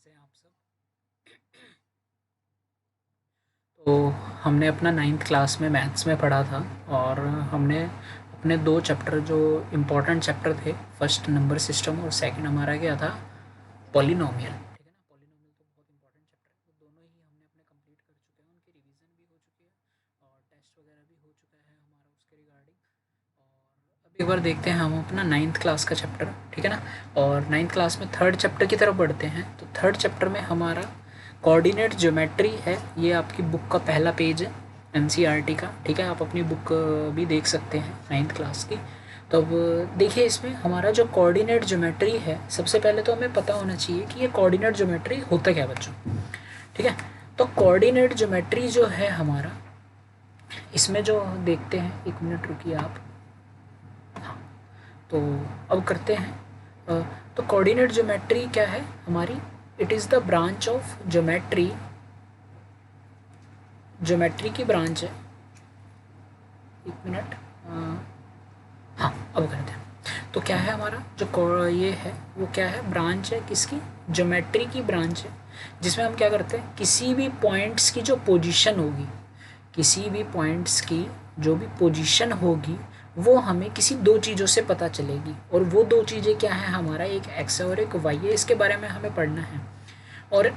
कैसे हैं आप सब। तो हमने अपना 9th क्लास में मैथ्स में पढ़ा था और हमने अपने दो चैप्टर जो इम्पोर्टेंट चैप्टर थे, फर्स्ट नंबर सिस्टम और सेकंड हमारा क्या था, पॉलिनोमियल। ठीक है ना, पॉलिनोमियल तो बहुत इंपॉर्टेंट चैप्टर है। वो दोनों ही हमने अपने कंप्लीट कर चुके हैं, उनकी रिवीजन भी हो चुकी है और टेस्ट वगैरह भी हो चुका है हमारा उसके रिगार्डिंग। और अब एक बार देखते हैं हम अपना 9th क्लास का चैप्टर, ठीक है ना। और 9th क्लास में थर्ड चैप्टर की तरफ बढ़ते हैं। तो थर्ड चैप्टर में हमारा कोऑर्डिनेट ज्योमेट्री है। ये आपकी बुक का पहला पेज है एनसीईआरटी का, ठीक है। आप अपनी बुक भी देख सकते हैं 9th क्लास की। तो अब देखिए, इसमें हमारा जो कोऑर्डिनेट ज्योमेट्री है, सबसे पहले तो हमें पता होना चाहिए कि ये कोऑर्डिनेट ज्योमेट्री होता क्या बच्चों, ठीक है। तो कोऑर्डिनेट ज्योमेट्री जो है हमारा, इसमें जो देखते हैं, एक मिनट रुकिए आप। हाँ, तो अब करते हैं। तो कोऑर्डिनेट ज्योमेट्री क्या है हमारी, it is the branch of geometry, geometry की ब्रांच है। एक मिनट, हाँ अब करते हैं। तो क्या है हमारा जो ये है, वो क्या है, ब्रांच है किसकी, ज्योमेट्री की ब्रांच है, जिसमें हम क्या करते हैं, किसी भी पॉइंट्स की जो पोजीशन होगी, किसी भी पॉइंट्स की जो भी पोजीशन होगी, वो हमें किसी दो चीज़ों से पता चलेगी। और वो दो चीज़ें क्या है हमारा, एक एक्स है और एक वाई है। इसके बारे में हमें पढ़ना है। और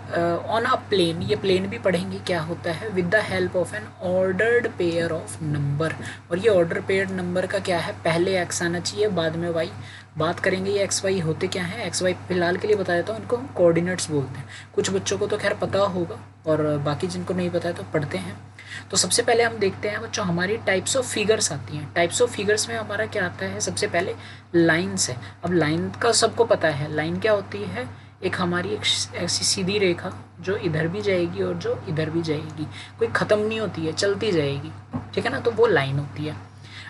ऑन अ प्लेन, ये प्लेन भी पढ़ेंगे क्या होता है, with the help of N ordered pair of number. और ये ऑर्डर पेयर नंबर का क्या है, पहले एक्स आना चाहिए बाद में वाई। बात करेंगे ये एक्स वाई होते क्या हैं। एक्स वाई फिलहाल के लिए बता देता हूँ, उनको हम कोऑर्डिनेट्स बोलते हैं। कुछ बच्चों को तो खैर पता होगा और बाकी जिनको नहीं पता है तो पढ़ते हैं। तो सबसे पहले हम देखते हैं बच्चों, हमारी टाइप्स ऑफ फिगर्स आती हैं। टाइप्स ऑफ फिगर्स में हमारा क्या आता है, सबसे पहले लाइन्स है। अब लाइन का सबको पता है, लाइन क्या होती है, एक हमारी एक ऐसी सीधी रेखा जो इधर भी जाएगी और जो इधर भी जाएगी, कोई ख़त्म नहीं होती है, चलती जाएगी, ठीक है ना। तो वो लाइन होती है।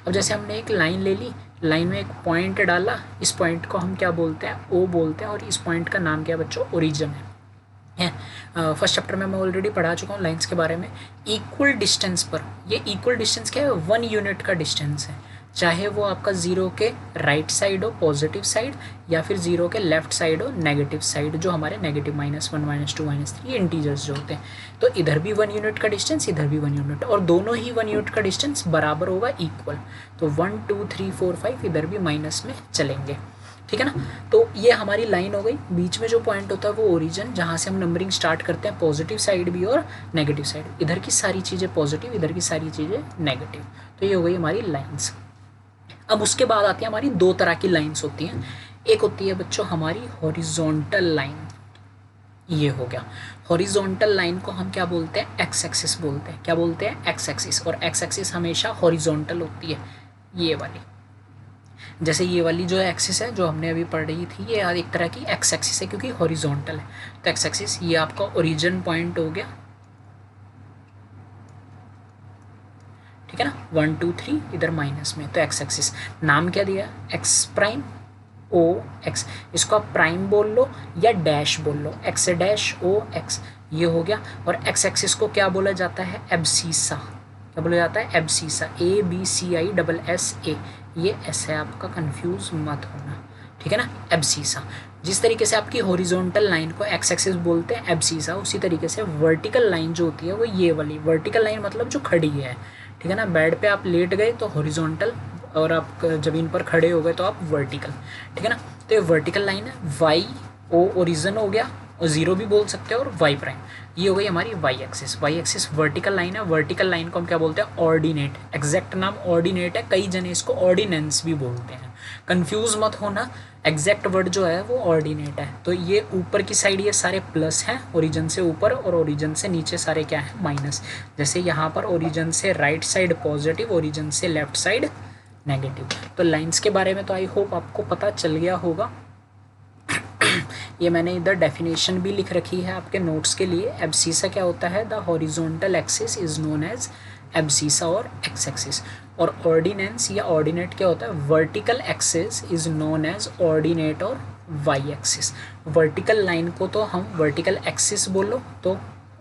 अब जैसे हमने एक लाइन ले ली, लाइन में एक पॉइंट डाला, इस पॉइंट को हम क्या बोलते हैं, ओ बोलते हैं। और इस पॉइंट का नाम क्या है बच्चों, ओरिजिन है। फर्स्ट चैप्टर में मैं ऑलरेडी पढ़ा चुका हूँ लाइंस के बारे में। इक्वल डिस्टेंस पर, ये इक्वल डिस्टेंस क्या है, 1 यूनिट का डिस्टेंस है। चाहे वो आपका ज़ीरो के राइट साइड हो, पॉजिटिव साइड, या फिर ज़ीरो के लेफ्ट साइड हो, नेगेटिव साइड, जो हमारे नेगेटिव -1 -2 -3 ये इंटीजर्स जो होते हैं। तो इधर भी 1 यूनिट का डिस्टेंस, इधर भी 1 यूनिट, और दोनों ही 1 यूनिट का डिस्टेंस बराबर होगा, इक्वल। तो 1 2 3 4 5 इधर भी माइनस में चलेंगे, ठीक है ना। तो ये हमारी लाइन हो गई। बीच में जो पॉइंट होता है वो ओरिजिन, जहाँ से हम नंबरिंग स्टार्ट करते हैं, पॉजिटिव साइड भी और नेगेटिव साइड। इधर की सारी चीज़ें पॉजिटिव, इधर की सारी चीज़ें नेगेटिव। तो ये हो गई हमारी लाइंस। अब उसके बाद आती है हमारी दो तरह की लाइंस होती हैं। एक होती है बच्चों हमारी हॉरिजॉन्टल लाइन, ये हो गया। हॉरिजॉन्टल लाइन को हम क्या बोलते हैं, एक्स एक्सिस बोलते हैं। क्या बोलते हैं, एक्स एक्सिस। और एक्स एक्सिस हमेशा हॉरिजॉन्टल होती है, ये वाली। जैसे ये वाली जो एक्सिस है जो हमने अभी पढ़ रही थी, ये एक तरह की एक्स एक्सिस है क्योंकि हॉरिजॉन्टल है। तो एक्स एक्सिस ये आपका ओरिजिन पॉइंट हो गया, ठीक है ना। 1 2 3 इधर माइनस में, तो एक्स एक्सिस। नाम क्या दिया, एक्स प्राइम ओ एक्स। इसको आप प्राइम बोल लो या डैश बोल लो, एक्स डैश ओ एक्स, ये हो गया। और एक्स एक्सिस को क्या बोला जाता है, एब्सीसा। क्या बोला जाता है, एब्सीसा। ABCISSA, ये एस है आपका, कंफ्यूज मत होना, ठीक है ना, एब्सीसा। जिस तरीके से आपकी हॉरिजॉन्टल लाइन को एक्स एक्सिस बोलते हैं, एब्सीसा, उसी तरीके से वर्टिकल लाइन जो होती है वो ये वाली। वर्टिकल लाइन मतलब जो खड़ी है, ठीक है ना। बेड पे आप लेट गए तो हॉरिजॉन्टल, और आप ज़मीन पर खड़े हो गए तो आप वर्टिकल, ठीक है ना। तो ये वर्टिकल लाइन है। वाई ओ ओरिजिन हो गया, और ज़ीरो भी बोल सकते हो, और वाई प्राइम, ये हो गई हमारी Y axis. Y axis vertical line है। वर्टिकल लाइन को हम क्या बोलते हैं, ऑर्डिनेट। एग्जैक्ट नाम ऑर्डिनेट है, कई जने इसको ऑर्डिनेंस भी बोलते हैं, कंफ्यूज मत होना। एग्जैक्ट वर्ड जो है वो ऑर्डिनेट है। तो ये ऊपर की साइड ये सारे प्लस हैं, ओरिजिन से ऊपर, और ओरिजिन से नीचे सारे क्या है, माइनस। जैसे यहाँ पर ओरिजिन से राइट साइड पॉजिटिव, ओरिजिन से लेफ्ट साइड नेगेटिव। तो लाइंस के बारे में तो आई होप आपको पता चल गया होगा। ये मैंने इधर डेफिनेशन भी लिख रखी है आपके नोट्स के लिए। एब्सीसा क्या होता है, the horizontal axis is known as abscissa और एक्स एक्सिस। और ऑर्डिनेंस या ऑर्डिनेट क्या होता है, vertical axis is known as ordinate और वाई एक्सिस। वर्टिकल लाइन को तो हम वर्टिकल एक्सिस बोलो तो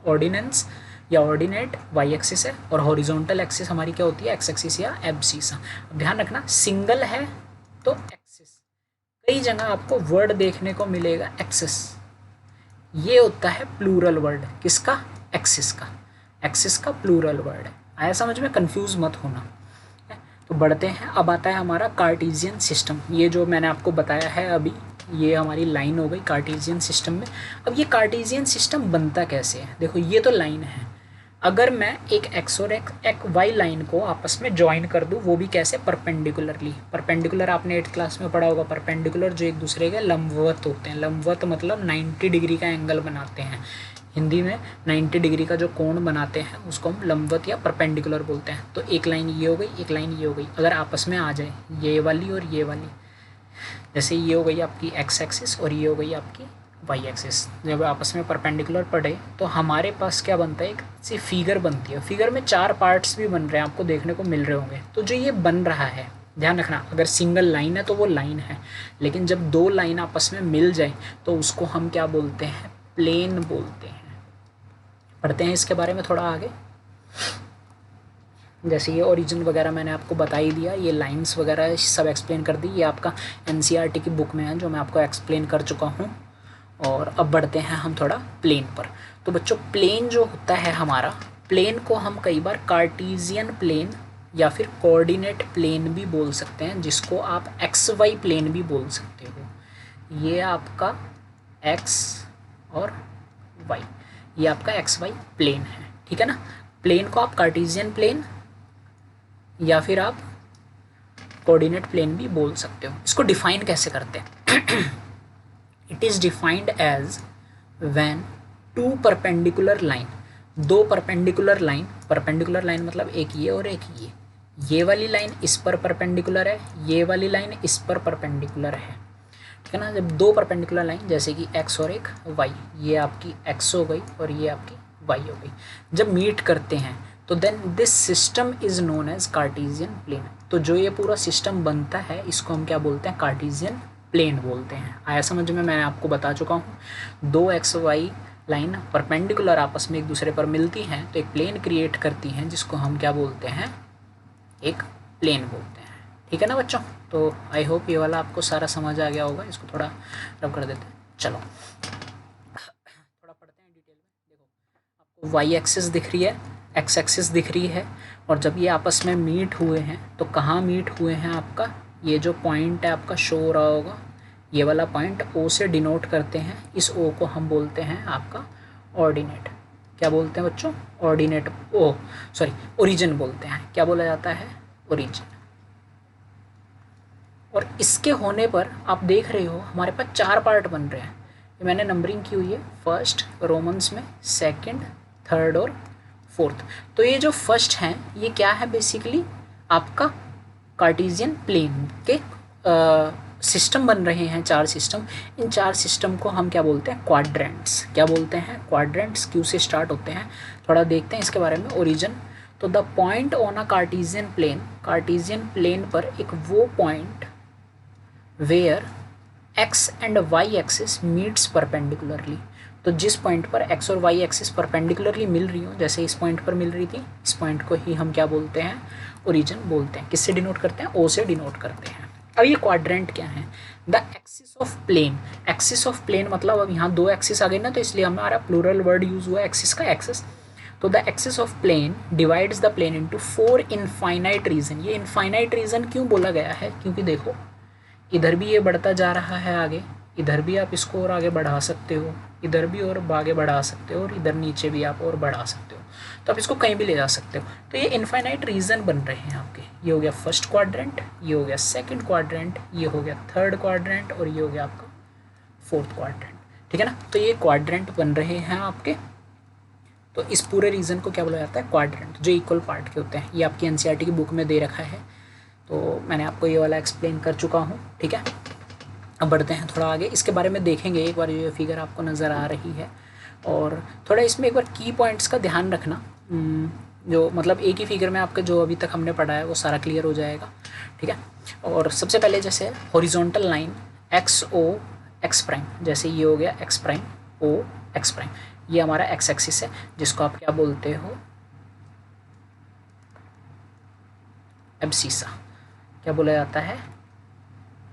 ऑर्डिनेंस या ऑर्डिनेट वाई एक्सिस है, और हॉरिजॉन्टल एक्सिस हमारी क्या होती है, एक्स एक्सिस या एब्सीसा। ध्यान रखना, सिंगल है तो एक्सिस। कई जगह आपको वर्ड देखने को मिलेगा एक्सिस, ये होता है प्लूरल वर्ड, किसका? एक्सिस का। एक्सिस का प्लूरल वर्ड है। आया समझ में? कंफ्यूज मत होना। तो बढ़ते हैं, अब आता है हमारा कार्टेशियन सिस्टम। ये जो मैंने आपको बताया है अभी, ये हमारी लाइन हो गई कार्टेशियन सिस्टम में। अब ये कार्टेशियन सिस्टम बनता कैसे है? देखो ये तो लाइन है, अगर मैं एक एक्स और एक वाई लाइन को आपस में ज्वाइन कर दूँ, वो भी कैसे? परपेंडिकुलरली। परपेंडिकुलर आपने 8th क्लास में पढ़ा होगा, परपेंडिकुलर जो एक दूसरे के लंबवत होते हैं। लंबवत मतलब 90 डिग्री का एंगल बनाते हैं। हिंदी में 90 डिग्री का जो कोण बनाते हैं उसको हम लंबवत या परपेंडिकुलर बोलते हैं। तो एक लाइन ये हो गई, एक लाइन ये हो गई, अगर आपस में आ जाए ये वाली और ये वाली, जैसे ये हो गई आपकी एक्स एक्सिस और ये हो गई आपकी वाई एक्सिस, जब आपस में परपेंडिकुलर पड़े तो हमारे पास क्या बनता है? एक सी फिगर बनती है। फिगर में 4 पार्ट्स भी बन रहे हैं, आपको देखने को मिल रहे होंगे। तो जो ये बन रहा है, ध्यान रखना, अगर सिंगल लाइन है तो वो लाइन है, लेकिन जब 2 लाइन आपस में मिल जाए तो उसको हम क्या बोलते हैं? प्लेन बोलते हैं। पढ़ते हैं इसके बारे में थोड़ा आगे। जैसे ये ओरिजिन वगैरह मैंने आपको बता ही दिया, ये लाइंस वगैरह सब एक्सप्लेन कर दी, ये आपका एनसीईआरटी की बुक में है जो मैं आपको एक्सप्लेन कर चुका हूँ। और अब बढ़ते हैं हम थोड़ा प्लेन पर। तो बच्चों प्लेन जो होता है हमारा, प्लेन को हम कई बार कार्टेशियन प्लेन या फिर कोऑर्डिनेट प्लेन भी बोल सकते हैं, जिसको आप एक्स वाई प्लेन भी बोल सकते हो। ये आपका एक्स और वाई, ये आपका एक्स वाई प्लेन है, ठीक है ना। प्लेन को आप कार्टेशियन प्लेन या फिर आप कोऑर्डिनेट प्लेन भी बोल सकते हो। इसको डिफाइन कैसे करते हैं? It is defined as when 2 perpendicular line, 2 perpendicular line, perpendicular line मतलब एक ये और एक ये वाली लाइन इस पर परपेंडिकुलर है, ये वाली लाइन इस पर परपेंडिकुलर है, ठीक है ना। जब 2 परपेंडिकुलर लाइन, जैसे कि एक्स और एक वाई, ये आपकी एक्स हो गई और ये आपकी वाई हो गई, जब मीट करते हैं तो then this system is known as Cartesian plane. तो जो ये पूरा सिस्टम बनता है इसको हम क्या बोलते हैं? कार्टेशियन प्लेन बोलते हैं। आया समझ में? मैंने आपको बता चुका हूँ, 2 एक्स वाई लाइन परपेंडिकुलर आपस में एक दूसरे पर मिलती हैं तो एक प्लेन क्रिएट करती हैं, जिसको हम क्या बोलते हैं? एक प्लेन बोलते हैं, ठीक है ना बच्चों। तो आई होप ये वाला आपको सारा समझ आ गया होगा। इसको थोड़ा रब कर देते हैं। चलो थोड़ा पढ़ते हैं डिटेल में। देखो आपको वाई एक्सिस दिख रही है, एक्स एक्सिस दिख रही है, और जब ये आपस में मीट हुए हैं तो कहाँ मीट हुए हैं? आपका ये जो पॉइंट है आपका शो हो रहा होगा, ये वाला पॉइंट ओ से डिनोट करते हैं। इस ओ को हम बोलते हैं आपका ऑर्डिनेट। क्या बोलते हैं बच्चों? ऑर्डिनेट, ओरिजिन बोलते हैं। क्या बोला जाता है? ओरिजिन। और इसके होने पर आप देख रहे हो हमारे पास 4 पार्ट बन रहे हैं। ये मैंने नंबरिंग की हुई है, फर्स्ट रोमन्स में, सेकंड, थर्ड और फोर्थ। तो ये जो फर्स्ट हैं ये क्या है? बेसिकली आपका कार्टेशियन प्लेन के सिस्टम बन रहे हैं, 4 सिस्टम। इन 4 सिस्टम को हम क्या बोलते हैं? क्वाड्रेंट्स। क्या बोलते हैं? क्वाड्रेंट्स। क्यू से स्टार्ट होते हैं। थोड़ा देखते हैं इसके बारे में। ओरिजिन, तो the point on a Cartesian plane, Cartesian plane पर एक वो point where X and Y axis meets perpendicularly. तो जिस पॉइंट पर एक्स और वाई एक्सिस परपेंडिकुलरली मिल रही हो, जैसे इस पॉइंट पर मिल रही थी, इस पॉइंट को ही हम क्या बोलते हैं? ओरिजिन बोलते हैं। किससे डिनोट करते हैं? ओ से डिनोट करते हैं। अब ये क्वाड्रेंट क्या है? The axis of plane. Axis of plane मतलब अब यहाँ 2 एक्सिस आ गए ना, तो इसलिए हमारा प्लूरल वर्ड यूज हुआ एक्सिस का, एक्सिस। तो the axis of plane divides the plane into 4 infinite region. ये इनफाइनाइट रीजन क्यों बोला गया है? क्योंकि देखो इधर भी ये बढ़ता जा रहा है आगे, इधर भी आप इसको और आगे बढ़ा सकते हो, इधर भी और आगे बढ़ा सकते हो, और इधर नीचे भी आप और बढ़ा सकते हो। तो आप इसको कहीं भी ले जा सकते हो। तो ये इनफाइनाइट रीजन बन रहे हैं आपके। ये हो गया फर्स्ट क्वाड्रेंट, ये हो गया सेकंड क्वाड्रेंट, ये हो गया थर्ड क्वाड्रेंट, और ये हो गया आपका फोर्थ क्वाड्रेंट, ठीक है ना। तो ये क्वाड्रेंट बन रहे हैं आपके। तो इस पूरे रीजन को क्या बोला जाता है? क्वाड्रेंट, जो इक्वल पार्ट के होते हैं। ये आपकी एनसीईआरटी की बुक में दे रखा है, तो मैंने आपको ये वाला एक्सप्लेन कर चुका हूँ, ठीक है। अब बढ़ते हैं थोड़ा आगे, इसके बारे में देखेंगे। एक बार ये फिगर आपको नज़र आ रही है, और थोड़ा इसमें एक बार की पॉइंट्स का ध्यान रखना। जो मतलब एक ही फिगर में आपका जो अभी तक हमने पढ़ा है वो सारा क्लियर हो जाएगा, ठीक है। और सबसे पहले जैसे horizontal line X O X prime, जैसे ये हो गया X prime O X prime, ये हमारा एक्स एक्सिस है, जिसको आप क्या बोलते हो? एब्सीसा। क्या बोला जाता है?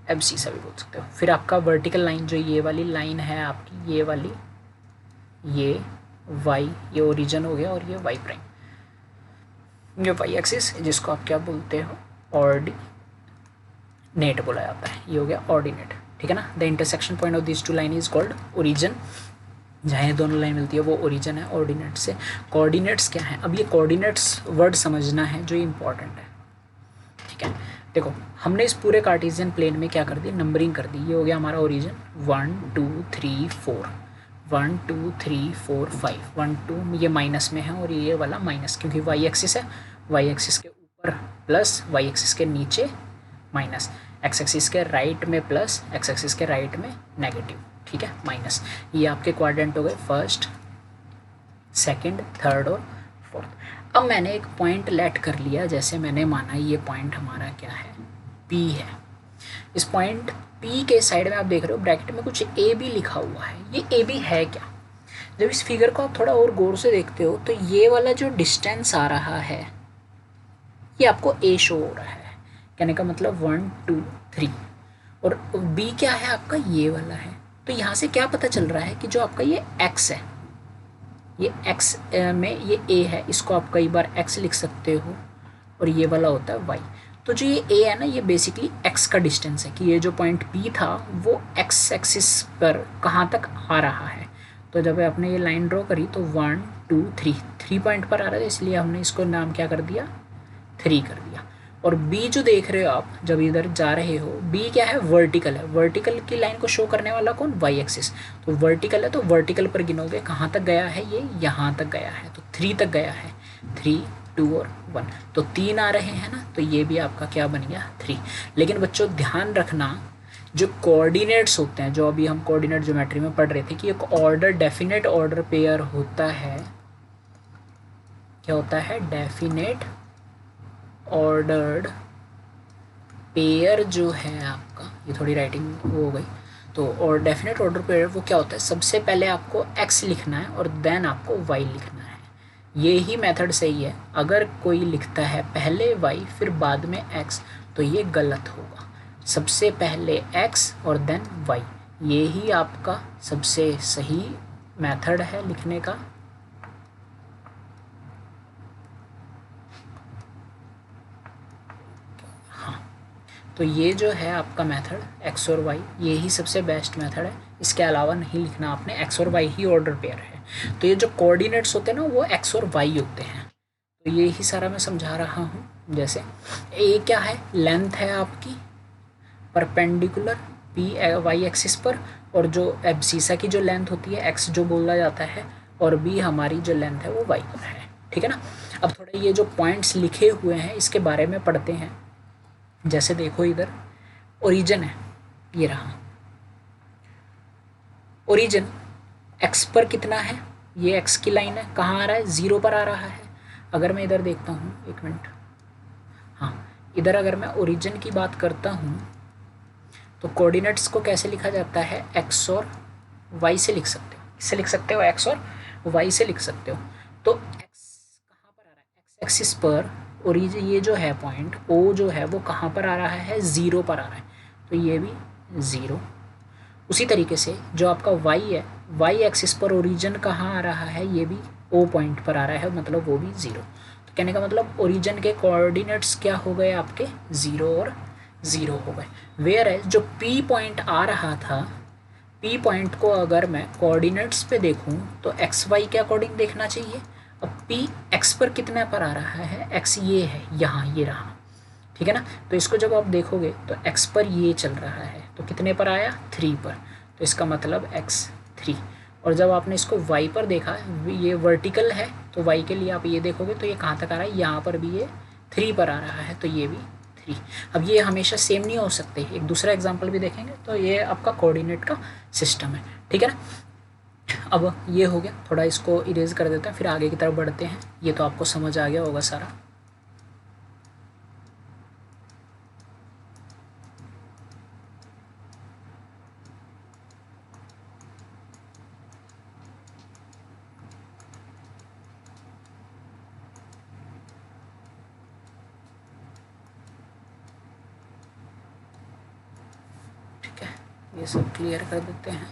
एब्सीसा भी बोल सकते हो। फिर आपका वर्टिकल लाइन, जो ये वाली लाइन है आपकी, ये वाली, ये वाई, ये ओरिजिन हो गया, और ये वाई प्राइम, ये वाई एक्सिस जिसको आप क्या बोलते हो, ऑर्डिनेट बोला जाता है, ये हो गया ऑर्डिनेट, ठीक है ना। The intersection point of this two line is called origin, जहाँ ये दोनों लाइन मिलती है वो ओरिजिन है ऑर्डिनेट से। कोऑर्डिनेट्स क्या है, अब ये कोऑर्डिनेट्स वर्ड समझना है जो इम्पॉर्टेंट है, ठीक है। देखो हमने इस पूरे कार्टेशियन प्लेन में क्या कर दी, नंबरिंग कर दी, ये हो गया हमारा ओरिजिन 1 2 3 4, 1 2 3 4 5, 1 2 ये माइनस में है और ये वाला माइनस, क्योंकि वाई एक्सिस है, वाई एक्सिस के ऊपर प्लस, वाई एक्सिस के नीचे माइनस, एक्स एक्सिस के राइट में प्लस, एक्स एक्सिस के राइट में नेगेटिव, ठीक है, माइनस। ये आपके क्वाड्रेंट हो गए फर्स्ट, सेकंड, थर्ड और फोर्थ। अब मैंने एक पॉइंट लेट कर लिया, जैसे मैंने माना ये पॉइंट हमारा क्या है, P है। इस पॉइंट P के साइड में आप देख रहे हो ब्रैकेट में कुछ ए बी लिखा हुआ है, ये ए बी है क्या। जब इस फिगर को आप थोड़ा और गौर से देखते हो तो ये वाला जो डिस्टेंस आ रहा है ये आपको ए शो हो रहा है, कहने का मतलब 1 2 3, और बी क्या है आपका, ये वाला है। तो यहाँ से क्या पता चल रहा है कि जो आपका ये x है, ये x में ये a है, इसको आप कई बार x लिख सकते हो, और ये वाला होता है y। तो जो ये a है ना, ये बेसिकली x का डिस्टेंस है, कि ये जो पॉइंट P था वो x एक्सिस पर कहाँ तक आ रहा है। तो जब आपने ये लाइन ड्रॉ करी तो 1 2 3 पॉइंट पर आ रहा है, इसलिए हमने इसको नाम क्या कर दिया, 3 कर दिया। और B जो देख रहे हो आप जब इधर जा रहे हो, B क्या है, वर्टिकल है, वर्टिकल की लाइन को शो करने वाला कौन, वाई एक्सिस। तो वर्टिकल है तो वर्टिकल पर गिनोगे कहाँ तक गया है, ये यहाँ तक गया है, तो 3 तक गया है, 3 2 और 1, तो 3 आ रहे हैं ना, तो ये भी आपका क्या बन गया, 3। लेकिन बच्चों ध्यान रखना, जो कोऑर्डिनेट्स होते हैं, जो अभी हम कोऑर्डिनेट ज्योमेट्री में पढ़ रहे थे कि एक ऑर्डर डेफिनेट ऑर्डर पेयर होता है, क्या होता है, डेफिनेट ऑर्डर्ड पेयर जो है आपका, ये थोड़ी राइटिंग वो हो गई, तो और डेफिनेट ऑर्डर पेयर वो क्या होता है, सबसे पहले आपको x लिखना है और देन आपको y लिखना है। ये ही मेथड सही है। अगर कोई लिखता है पहले y फिर बाद में x तो ये गलत होगा, सबसे पहले x और देन y, ये ही आपका सबसे सही मेथड है लिखने का। तो ये जो है आपका मेथड x और y, ये ही सबसे बेस्ट मेथड है, इसके अलावा नहीं लिखना आपने, x और y ही ऑर्डर पेयर है। तो ये जो कोऑर्डिनेट्स होते हैं ना वो x और y होते हैं, तो ये ही सारा मैं समझा रहा हूँ। जैसे a क्या है, लेंथ है आपकी परपेंडिकुलर p y एक्सिस पर, और जो एब्सीसा की जो लेंथ होती है x जो बोला जाता है, और b हमारी जो लेंथ है वो y पर है, ठीक है ना। अब थोड़ा ये जो पॉइंट्स लिखे हुए हैं इसके बारे में पढ़ते हैं। जैसे देखो इधर ओरिजिन है, ये रहा ओरिजिन, एक्स पर कितना है, ये एक्स की लाइन है, कहाँ आ रहा है, 0 पर आ रहा है। अगर मैं इधर देखता हूँ, एक मिनट, हाँ इधर अगर मैं ओरिजिन की बात करता हूँ तो कोऑर्डिनेट्स को कैसे लिखा जाता है, एक्स और वाई से लिख सकते हो, इससे लिख सकते हो, एक्स और वाई से लिख सकते हो। तो एक्स कहाँ पर आ रहा है, एक्स एक्सिस पर, और ये जो है पॉइंट ओ जो है वो कहाँ पर आ रहा है, 0 पर आ रहा है, तो ये भी 0। उसी तरीके से जो आपका y है, y एक्सिस पर ओरिजिन कहाँ आ रहा है, ये भी ओ पॉइंट पर आ रहा है, मतलब वो भी 0। तो कहने का मतलब ओरिजिन के कोऑर्डिनेट्स क्या हो गए आपके, 0 और 0 हो गए। वेयर है जो p पॉइंट आ रहा था, p पॉइंट को अगर मैं कोऑर्डिनेट्स पे देखूं तो एक्स वाई के अकॉर्डिंग देखना चाहिए। अब p x पर कितने पर आ रहा है, x ये है यहाँ, ये रहा, ठीक है ना। तो इसको जब आप देखोगे तो x पर ये चल रहा है, तो कितने पर आया, 3 पर, तो इसका मतलब x 3। और जब आपने इसको y पर देखा, ये वर्टिकल है, तो y के लिए आप ये देखोगे तो ये कहाँ तक आ रहा है, यहाँ पर भी ये 3 पर आ रहा है, तो ये भी 3। अब ये हमेशा सेम नहीं हो सकते, एक दूसरा एग्जाम्पल भी देखेंगे। तो ये आपका कोऑर्डिनेट का सिस्टम है, ठीक है ना। अब ये हो गया, थोड़ा इसको इरेज कर देते हैं, फिर आगे की तरफ बढ़ते हैं। ये तो आपको समझ आ गया होगा सारा। ये सब क्लियर कर देते हैं।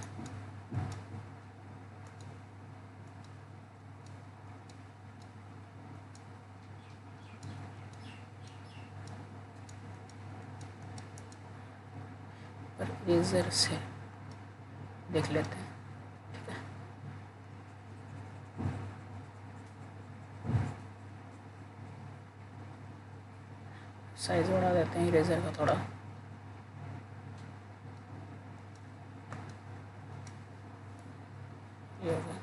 पर इरेजर से देख लेते हैं, ठीक है। साइज बढ़ा देते हैं इरेजर का थोड़ा। ये होगा,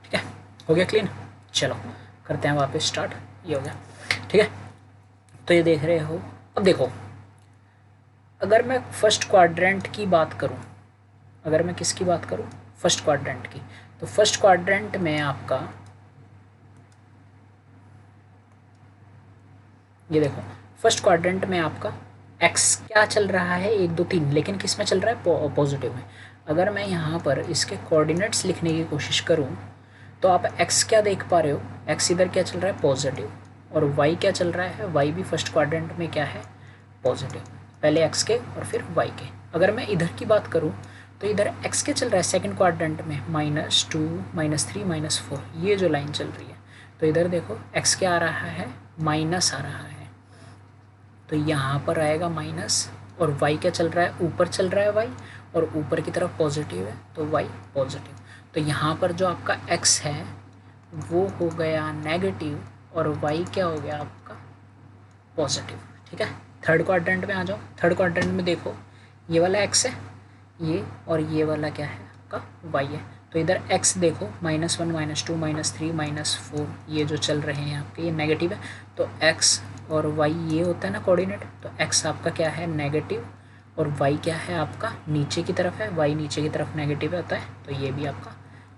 ठीक है, हो गया क्लीन। चलो करते हैं वापस स्टार्ट। ये हो गया, ठीक है। तो ये देख रहे हो। अब देखो, अगर मैं फर्स्ट क्वाड्रेंट की बात करूं, अगर मैं किसकी बात करूं, फर्स्ट क्वाड्रेंट की, तो फर्स्ट क्वाड्रेंट में आपका ये देखो, फर्स्ट क्वाड्रेंट में आपका एक्स क्या चल रहा है, 1 2 3, लेकिन किस में चल रहा है, पॉजिटिव में। अगर मैं यहाँ पर इसके कोऑर्डिनेट्स लिखने की कोशिश करूँ तो आप एक्स क्या देख पा रहे हो, एक्स इधर क्या चल रहा है, पॉजिटिव, और वाई क्या चल रहा है, वाई भी फर्स्ट क्वाड्रेंट में क्या है, पॉजिटिव। पहले एक्स के और फिर वाई के। अगर मैं इधर की बात करूँ तो इधर एक्स के चल रहा है सेकंड क्वाड्रेंट में, -2 -3 -4, ये जो लाइन चल रही है। तो इधर देखो एक्स क्या आ रहा है, माइनस आ रहा है, तो यहाँ पर आएगा माइनस। और वाई क्या चल रहा है, ऊपर चल रहा है वाई, और ऊपर की तरफ पॉजिटिव है, तो वाई पॉजिटिव। तो यहाँ पर जो आपका एक्स है वो हो गया नेगेटिव, और वाई क्या हो गया आपका, पॉजिटिव, ठीक है। थर्ड क्वाड्रेंट में आ जाओ। थर्ड क्वाड्रेंट में देखो, ये वाला एक्स है ये, और ये वाला क्या है आपका, वाई है। तो इधर एक्स देखो, -1 -2 -3 -4, ये जो चल रहे हैं आपके, ये नेगेटिव है। तो एक्स और वाई ये होता है ना कोऑर्डिनेट, तो एक्स आपका क्या है, नेगेटिव, और वाई क्या है आपका, नीचे की तरफ है, वाई नीचे की तरफ नेगेटिव होता है, तो ये भी आपका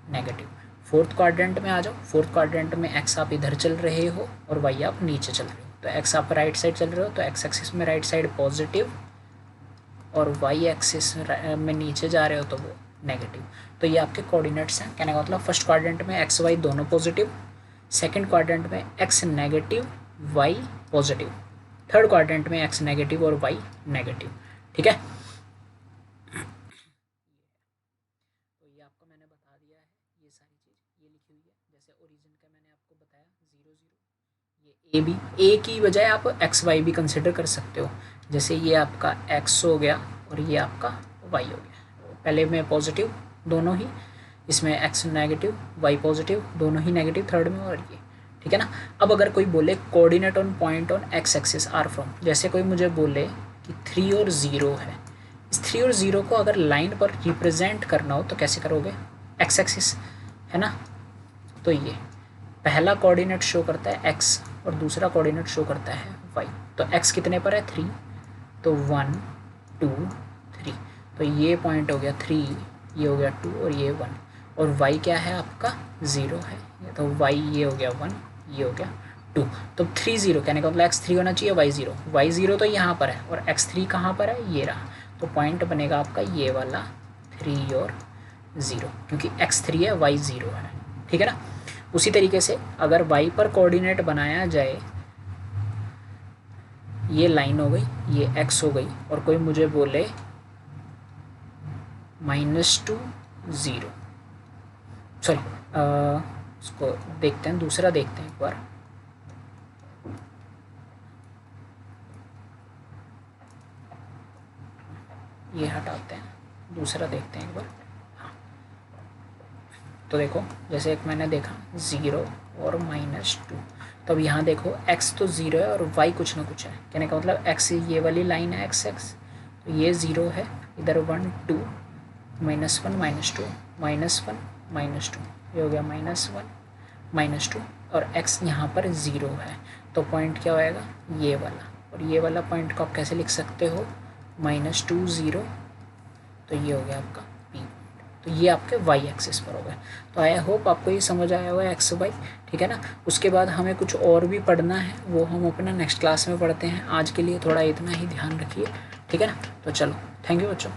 नेगेटिव। फोर्थ क्वाड्रेंट में आ जाओ। फोर्थ क्वाड्रेंट में एक्स आप इधर चल रहे हो और वाई आप नीचे चल रहे हो, तो एक्स आप राइट साइड चल रहे हो, तो एक्स एक्सिस में राइट साइड पॉजिटिव, और वाई एक्सिस में नीचे जा रहे हो तो वो नेगेटिव। तो ये आपके कोऑर्डिनेट्स हैं। कहने का मतलब फर्स्ट क्वाड्रेंट में एक्स वाई दोनों पॉजिटिव, सेकंड क्वाड्रेंट में X negative Y positive, third quadrant में एक्स नेगेटिव और वाई नेगेटिव, ठीक है। तो ये आपको मैंने बता दिया है, ये सारी चीज़ ये लिखी हुई है। जैसे ओरिजिन का मैंने आपको बताया 0 0, ये ए बी, ए की बजाय आप एक्स वाई भी कंसिडर कर सकते हो। जैसे ये आपका एक्स हो गया और ये आपका वाई हो गया। पहले में पॉजिटिव दोनों ही, इसमें एक्स नेगेटिव वाई पॉजिटिव, दोनों ही नेगेटिव थर्ड में, और ये, ठीक है ना। अब अगर कोई बोले coordinate on point on X axis are from, जैसे कोई मुझे बोले कि 3 और 0 है, इस 3 और 0 को अगर लाइन पर रिप्रेजेंट करना हो तो कैसे करोगे, एक्स एक्सिस है ना। तो ये पहला कोऑर्डिनेट शो करता है एक्स और दूसरा कोऑर्डिनेट शो करता है वाई। तो एक्स कितने पर है, 3, तो 1 2 3, तो ये पॉइंट हो गया 3, ये हो गया 2 और ये 1, और वाई क्या है आपका 0 है, तो वाई ये हो गया 1, ये हो गया 2। तो 3 0 कहने का मतलब x3 होना चाहिए, y 0 तो यहाँ पर है, और x3 कहाँ पर है, ये रहा। तो पॉइंट बनेगा आपका ये वाला 3 और 0, क्योंकि x3 है y 0 है, ठीक है ना। उसी तरीके से अगर y पर कोऑर्डिनेट बनाया जाए, ये लाइन हो गई, ये x हो गई, और कोई मुझे बोले -2 0, सॉरी उसको देखते हैं, दूसरा देखते हैं एक बार। ये हटाते हैं, दूसरा देखते हैं एक बार। हाँ, तो देखो जैसे एक मैंने देखा 0 और -2, तो अब यहाँ देखो x तो 0 है और y कुछ ना कुछ है। कहने का मतलब x ये वाली लाइन है x x, तो ये 0 है, इधर 1 2 -1 -2 -1 -2, ये हो गया -1 -2, और x यहाँ पर 0 है, तो पॉइंट क्या होएगा, ये वाला। और ये वाला पॉइंट को आप कैसे लिख सकते हो, -2 0, तो ये हो गया आपका P पॉइंट। तो ये आपके y एक्सिस पर हो गया। तो आई होप आपको ये समझ आया होगा एक्स वाई, ठीक है ना। उसके बाद हमें कुछ और भी पढ़ना है, वो हम अपना नेक्स्ट क्लास में पढ़ते हैं। आज के लिए थोड़ा इतना ही ध्यान रखिए, ठीक है ना। तो चलो, थैंक यू बच्चों।